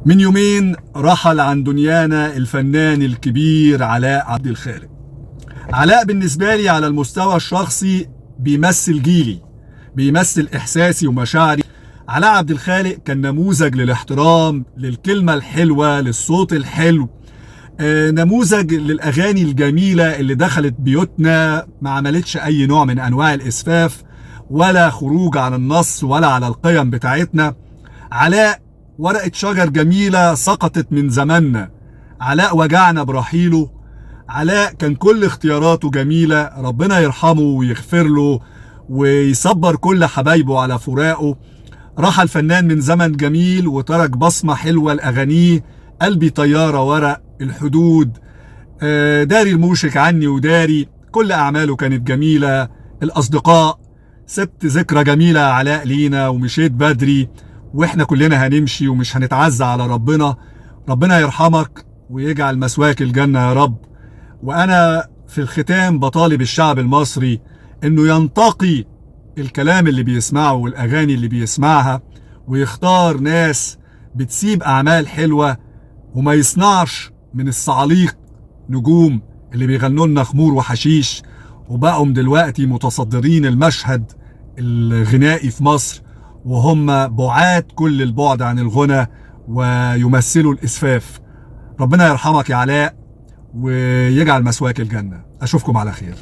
من يومين رحل عن دنيانا الفنان الكبير علاء عبد الخالق. علاء بالنسبة لي على المستوى الشخصي بيمثل جيلي، بيمثل إحساسي ومشاعري. علاء عبد الخالق كان نموذج للاحترام، للكلمة الحلوة، للصوت الحلو، نموذج للأغاني الجميلة اللي دخلت بيوتنا، ما عملتش أي نوع من أنواع الإسفاف ولا خروج عن النص ولا على القيم بتاعتنا. علاء ورقة شجر جميلة سقطت من زماننا. علاء وجعنا برحيله. علاء كان كل اختياراته جميلة، ربنا يرحمه ويغفر له ويصبر كل حبايبه على فراقه. رحل فنان من زمن جميل وترك بصمة حلوة لأغانيه. قلبي طيارة ورق، الحدود، داري الموشك عني وداري، كل أعماله كانت جميلة. الأصدقاء، سبت ذكرى جميلة علاء لينا ومشيت بدري، واحنا كلنا هنمشي ومش هنتعزى على ربنا. ربنا يرحمك ويجعل مسواك الجنة يا رب. وانا في الختام بطالب الشعب المصري انه ينتقي الكلام اللي بيسمعه والاغاني اللي بيسمعها، ويختار ناس بتسيب اعمال حلوة، وما يصنعش من الصعاليق نجوم اللي بيغنوا لنا خمور وحشيش وبقوا دلوقتي متصدرين المشهد الغنائي في مصر، وهم بعاد كل البعد عن الغنى ويمثلوا الإسفاف. ربنا يرحمك يا علاء ويجعل مسواك الجنة. أشوفكم على خير.